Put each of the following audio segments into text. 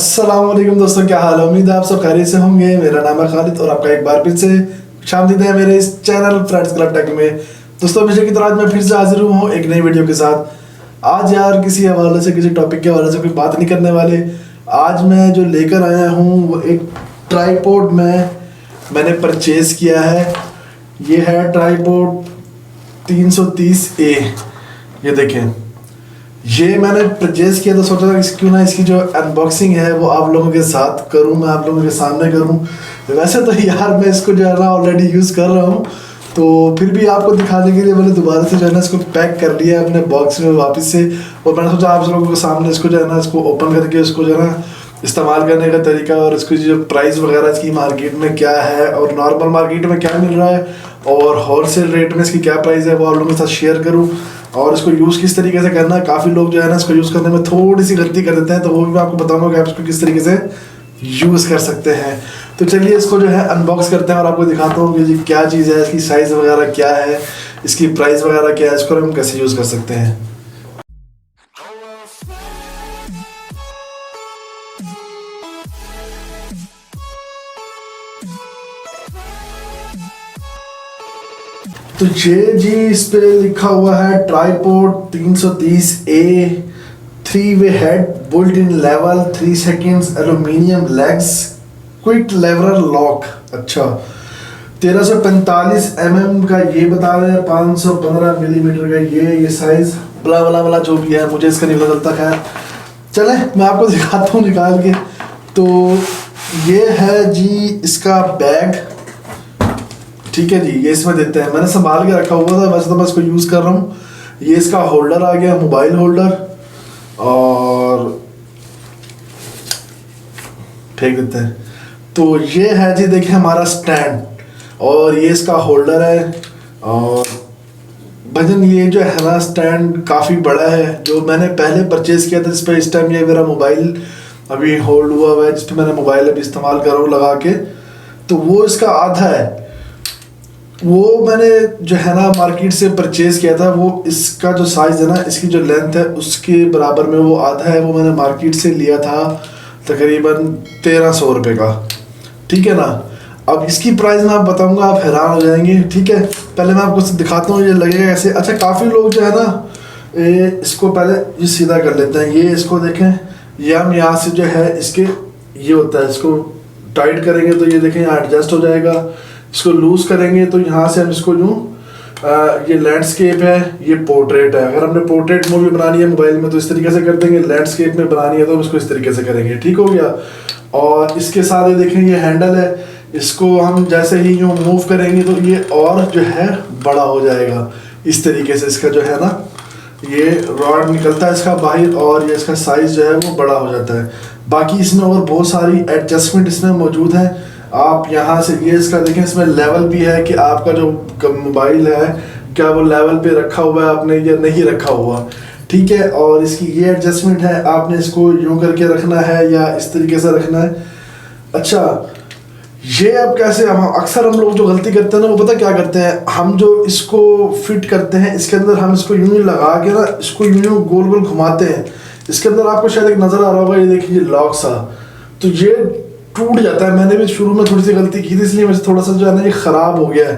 अस्सलाम वालेकुम दोस्तों, क्या हाल है। उम्मीद है आप सब खैरियत से होंगे। मेरा नाम है खालिद और आपका एक बार फिर से खुशामदीद है मेरे इस चैनल फ्रेंड्स क्लब टेक में। दोस्तों हमेशा की तरह आज मैं फिर से हाजिर हुआ हूँ एक नई वीडियो के साथ। आज यार किसी हवाले से, किसी टॉपिक के हवाले से कोई बात नहीं करने वाले। आज मैं जो लेकर आया हूँ वो एक ट्राईपॉड मैंने परचेज किया है। ये है ट्राईपॉड 330A। ये देखें, ये मैंने परचेज किया तो सोचा था क्यों ना इसकी जो अनबॉक्सिंग है वो आप लोगों के साथ करूं, मैं आप लोगों के सामने करूं। वैसे तो यार मैं इसको जो है ना ऑलरेडी यूज़ कर रहा हूं, तो फिर भी आपको दिखाने के लिए मैंने दोबारा से जो है ना इसको पैक कर लिया अपने बॉक्स में वापस से। और मैंने सोचा आप लोगों के सामने इसको जो है ना इसको ओपन करके इसको जो है ना इस्तेमाल करने का तरीका और इसकी जो प्राइस वगैरह इसकी मार्केट में क्या है और नॉर्मल मार्केट में क्या मिल रहा है और होलसेल रेट में इसकी क्या प्राइस है वो आप लोगों के साथ शेयर करूँ। और इसको यूज़ किस तरीके से करना है। काफ़ी लोग जो है ना इसको यूज़ करने में थोड़ी सी गलती कर देते हैं, तो वो भी मैं आपको बताऊंगा कि आप इसको किस तरीके से यूज़ कर सकते हैं। तो चलिए इसको जो है अनबॉक्स करते हैं और आपको दिखाता हूँ कि जी क्या चीज़ है, इसकी साइज़ वगैरह क्या है, इसकी प्राइस वगैरह क्या है, इसको हम कैसे यूज़ कर सकते हैं। तो ये जी इस पे लिखा हुआ है ट्राईपॉड 330A 3-वे head built in level 3 seconds aluminium legs quick lever lock. अच्छा, 1345 mm का ये बता रहे हैं, 515 मिलीमीटर का ये साइज बला बला बला जो भी है, मुझे इसका नहीं पता चलता। खैर चले मैं आपको दिखाता हूँ निकाल के। तो ये है जी इसका बैग, ठीक है जी। ये इसमें देते हैं, मैंने संभाल के रखा हुआ था, वैसे तो मैं इसको यूज़ कर रहा हूँ। ये इसका होल्डर आ गया, मोबाइल होल्डर, और फेंक देते हैं। तो ये है जी देखिए हमारा स्टैंड, और ये इसका होल्डर है। और भजन ये जो है ना स्टैंड काफ़ी बड़ा है, जो मैंने पहले परचेज़ किया था जिस पर इस टाइम ये मेरा मोबाइल अभी होल्ड हुआ है, जिस पर मैंने मोबाइल अभी इस्तेमाल कर रहा हूँ लगा के, तो वो इसका आधा है। वो मैंने जो है ना मार्केट से परचेज़ किया था, वो इसका जो साइज़ है ना, इसकी जो लेंथ है उसके बराबर में वो आधा है। वो मैंने मार्केट से लिया था तकरीबन 1300 रुपये का, ठीक है ना। अब इसकी प्राइस मैं आप बताऊंगा, आप हैरान हो जाएंगे, ठीक है। पहले मैं आपको दिखाता हूँ ये लगेगा कैसे। अच्छा, काफ़ी लोग जो है ना इसको पहले ये सीधा कर लेते हैं। ये इसको देखें, ये हम यहाँ से जो है इसके ये होता है, इसको टाइट करेंगे तो ये देखें यहाँ एडजस्ट हो जाएगा। इसको लूज़ करेंगे तो यहाँ से हम इसको यूँ ये लैंडस्केप है, ये पोर्ट्रेट है। अगर हमने पोर्ट्रेट मूवी बनानी है मोबाइल में तो इस तरीके से कर देंगे, लैंडस्केप में बनानी है तो हम इसको इस तरीके से करेंगे, ठीक हो गया। और इसके साथ ये देखें ये हैंडल है, इसको हम जैसे ही यूँ मूव करेंगे तो ये और जो है बड़ा हो जाएगा इस तरीके से। इसका जो है ना ये रॉड निकलता है इसका बाहर, और ये इसका साइज़ जो है वो बड़ा हो जाता है। बाकी इसमें और बहुत सारी एडजस्टमेंट इसमें मौजूद है। आप यहाँ से ये इसका देखें, इसमें लेवल भी है कि आपका जो मोबाइल है क्या वो लेवल पे रखा हुआ है आपने या नहीं रखा हुआ, ठीक है। और इसकी ये एडजस्टमेंट है, आपने इसको यूँ करके रखना है या इस तरीके से रखना है। अच्छा, ये अब कैसे, हम अक्सर हम लोग जो गलती करते हैं ना वो पता क्या करते हैं, हम जो इसको फिट करते हैं इसके अंदर हम इसको यूँ लगा के ना इसको यूँ गोल गोल घुमाते हैं। इसके अंदर आपको शायद एक नज़र आ रहा होगा, ये देखिए लॉक सा, तो ये टूट जाता है। मैंने भी शुरू में थोड़ी सी गलती की थी, इसलिए मुझे थोड़ा सा जो है ना ये ख़राब हो गया है।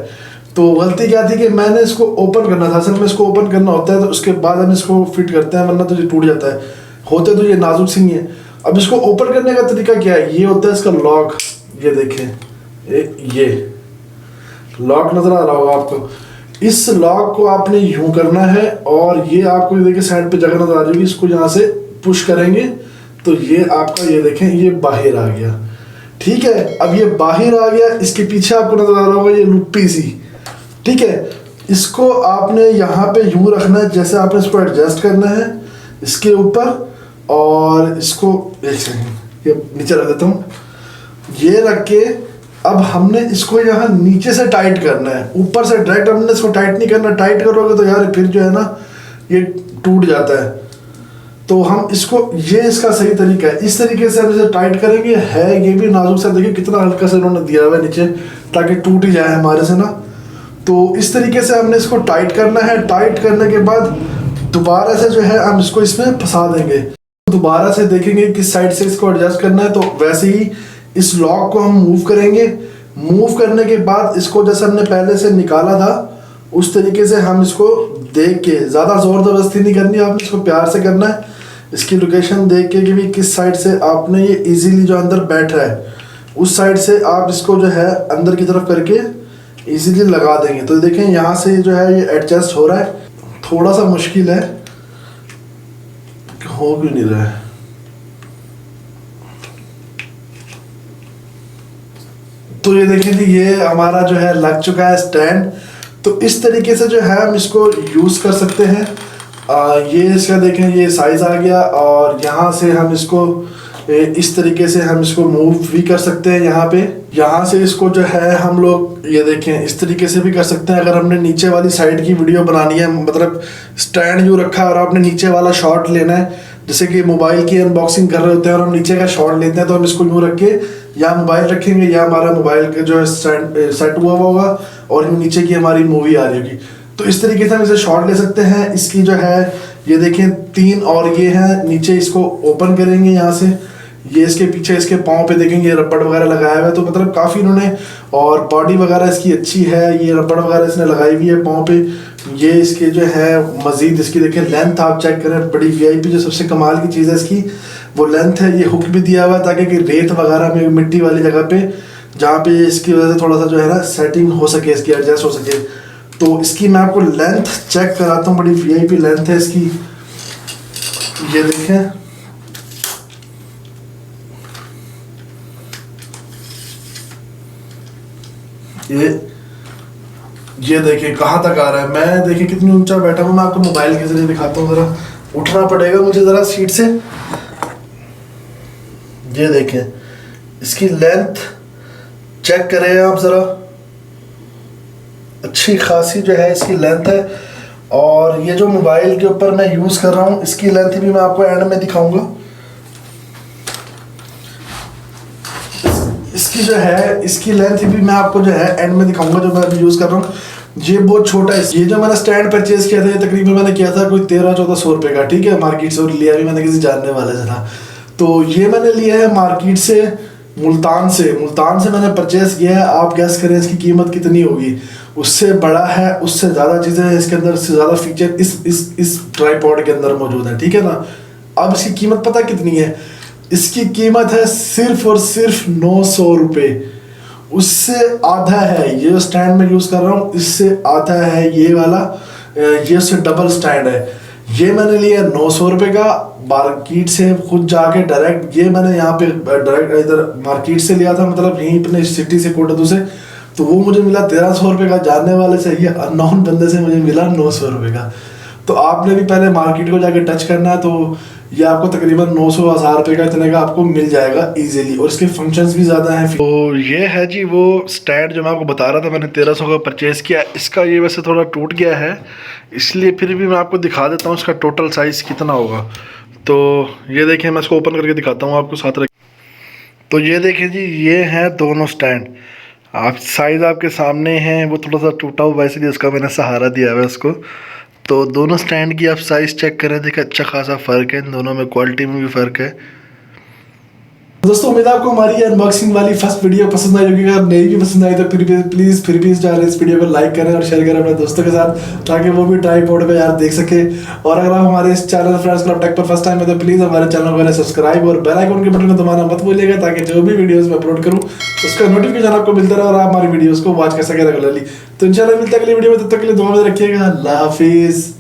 तो गलती क्या थी कि मैंने इसको ओपन करना था, असल में इसको ओपन करना होता है तो उसके बाद हम इसको फिट करते हैं, वरना तो ये टूट जाता है। होते तो ये नाजुक सी नहीं है। अब इसको ओपन करने का तरीका क्या है, ये होता है इसका लॉक, ये देखें ये लॉक नज़र आ रहा होगा आपको। इस लॉक को आपने यूँ करना है और ये आपको देखिए साइड पे जगह नज़र आ जाएगी, इसको यहाँ से पुश करेंगे तो ये आपका ये देखें ये बाहर आ गया, ठीक है। अब ये बाहर आ गया, इसके पीछे आपको नजर आ रहा होगा ये लुप्पी सी, ठीक है। इसको आपने यहाँ पे यूँ रखना है, जैसे आपने इसको एडजस्ट करना है इसके ऊपर, और इसको एक सेकंड ये नीचे रख देता हूँ। ये रख के अब हमने इसको यहाँ नीचे से टाइट करना है, ऊपर से डायरेक्ट हमने इसको टाइट नहीं करना। टाइट करोगे तो यार फिर जो है ना ये टूट जाता है। तो हम इसको, ये इसका सही तरीका है, इस तरीके से हम इसे टाइट करेंगे। है ये भी नाजुक सा, देखिए कितना हल्का से इन्होंने दिया हुआ है नीचे ताकि टूट ही जाए हमारे से ना। तो इस तरीके से हमने इसको टाइट करना है। टाइट करने के बाद दोबारा से जो है हम इसको इसमें फंसा देंगे। दोबारा से देखेंगे किस साइड से इसको एडजस्ट करना है। तो वैसे ही इस लॉक को हम मूव करेंगे। मूव करने के बाद इसको जैसे हमने पहले से निकाला था उस तरीके से हम इसको देख के, ज़्यादा ज़ोर ज़बरदस्ती नहीं करनी, आपने इसको प्यार से करना है। इसकी लोकेशन देख के कि भी किस साइड से आपने ये इजीली जो अंदर बैठ रहा है उस साइड से आप इसको जो है अंदर की तरफ करके इजीली लगा देंगे। तो देखें यहाँ से जो है ये एडजस्ट हो रहा है। थोड़ा सा मुश्किल है, हो क्यों नहीं रहा है। तो ये देखिए जी, ये हमारा जो है लग चुका है स्टैंड। तो इस तरीके से जो है हम इसको यूज़ कर सकते हैं। ये इसका देखें ये साइज़ आ गया और यहाँ से हम इसको इस तरीके से हम इसको मूव भी कर सकते हैं। यहाँ से इसको जो है हम लोग ये देखें इस तरीके से भी कर सकते हैं। अगर हमने नीचे वाली साइड की वीडियो बनानी है, मतलब स्टैंड जो रखा है और आपने नीचे वाला शॉट लेना है, जैसे कि मोबाइल की अनबॉक्सिंग कर रहे होते हैं और हम नीचे का शॉट लेते हैं, तो हम इसको यूँ रख के या मोबाइल रखेंगे या हमारा मोबाइल का जो है सेट हुआ होगा और नीचे की हमारी मूवी आ रही होगी। तो इस तरीके से हम इसे शॉट ले सकते हैं। इसकी जो है ये देखें 3 और ये है नीचे, इसको ओपन करेंगे यहाँ से। ये इसके पीछे इसके पाँव पे देखेंगे रबड़ वगैरह लगाया हुआ है, तो मतलब काफ़ी इन्होंने, और बॉडी वगैरह इसकी अच्छी है। ये रबड़ वगैरह इसने लगाई हुई है पाँव पे। ये इसके जो है मज़ीद इसकी देखें लेंथ आप चेक करें, बड़ी वीआईपी जो सबसे कमाल की चीज़ है इसकी वो लेंथ है। ये हुक भी दिया हुआ है ताकि कि रेत वगैरह में मिट्टी वाली जगह पे जहाँ पे इसकी वजह से थोड़ा सा जो है ना सेटिंग हो सके, इसकी एडजस्ट हो सके। तो इसकी मैं आपको लेंथ चेक कराता हूँ, बड़ी वीआईपी लेंथ है इसकी। ये देखें, ये देखिए कहाँ तक आ रहा है। मैं देखिए कितनी ऊंचा बैठा हूँ। मैं आपको मोबाइल के जरिए दिखाता हूँ, ज़रा उठना पड़ेगा मुझे ज़रा सीट से। ये देखें इसकी लेंथ चेक करें आप ज़रा, अच्छी खासी जो है इसकी लेंथ है। और ये जो मोबाइल के ऊपर मैं यूज़ कर रहा हूँ इसकी लेंथ भी मैं आपको एंड में दिखाऊंगा। इसकी जो है इसकी लेंथ भी मैं आपको जो है एंड में दिखाऊंगा जो मैं अभी यूज़ कर रहा हूँ। ये बहुत छोटा है। ये जो मैंने स्टैंड परचेज किया था ये तकरीबन मैंने किया था कोई 1300-1400 रुपये का, ठीक है, मार्केट से। और लिया भी मैंने किसी जानने वाले से था। तो ये मैंने लिया है मार्केट से, मुल्तान से मैंने परचेज किया है। आप गैस करें इसकी कीमत कितनी होगी। उससे बड़ा है, उससे ज़्यादा चीज़ें हैं इसके अंदर, उससे ज़्यादा फीचर इस ट्राईपॉड के अंदर मौजूद है, ठीक है ना। अब इसकी कीमत पता कितनी है? इसकी कीमत है सिर्फ और सिर्फ 900 रुपये। उससे आधा है ये जो स्टैंड में यूज़ कर रहा हूँ, इससे आधा है ये वाला, ये उससे डबल स्टैंड है। ये मैंने लिया 900 रुपये का मार्केट से, खुद जाके डायरेक्ट। ये मैंने यहाँ पे डायरेक्ट इधर मार्केट से लिया था, मतलब यहीं अपने सिटी से, कोटद्दू से। तो वो मुझे मिला 1300 रुपये का, जानने वाले से, ये अननोन बंदे से मुझे मिला 900 रुपये का। तो आपने भी पहले मार्केट को जाके टच करना है। तो ये आपको तकरीबन 900-1000 रुपये का इतने का आपको मिल जाएगा इजीली, और इसके फंक्शंस भी ज़्यादा हैं। तो ये है जी वो स्टैंड जो मैं आपको बता रहा था, मैंने 1300 का परचेज़ किया। इसका ये वैसे थोड़ा टूट गया है, इसलिए फिर भी मैं आपको दिखा देता हूँ इसका टोटल साइज़ कितना होगा। तो ये देखें, मैं इसको ओपन करके दिखाता हूँ आपको साथ रख। तो ये देखें जी, ये हैं दोनों स्टैंड। आप साइज़ आपके सामने हैं, वो थोड़ा सा टूटा हुआ है इसलिए उसका मैंने सहारा दिया हुआ है उसको। तो दोनों स्टैंड की आप साइज़ चेक करें, देखिए अच्छा खासा फ़र्क है इन दोनों में, क्वालिटी में भी फ़र्क है। दोस्तों उम्मीद है आपको हमारी अनबॉक्सिंग वाली फर्स्ट वीडियो पसंद आई होगी। अगर नहीं भी पसंद आई तो प्लीज़ फिर भी इस वीडियो को लाइक करें और शेयर करें अपने दोस्तों के साथ, ताकि वो भी ट्राईपॉड पे यार देख सके। और अगर आप हमारे इस चैनल फ्रेंड्स क्लब टेक पर फर्स्ट टाइम है तो प्लीज़ हमारे चैनल को सब्सक्राइब और बेल आइकन के बटन को दबाना मत भूलिएगा, ताकि जो भी वीडियोज़ मैं अपलोड करूँ उसका नोटिफिकेशन आपको मिलता रहे और आप हमारी वीडियोज़ को वॉच कर सकें रेगुलरली। तो इंशाल्लाह मिलते हैं अगली वीडियो में, तब तक के लिए दुआ में रखिएगा। अल्लाह हाफिज़।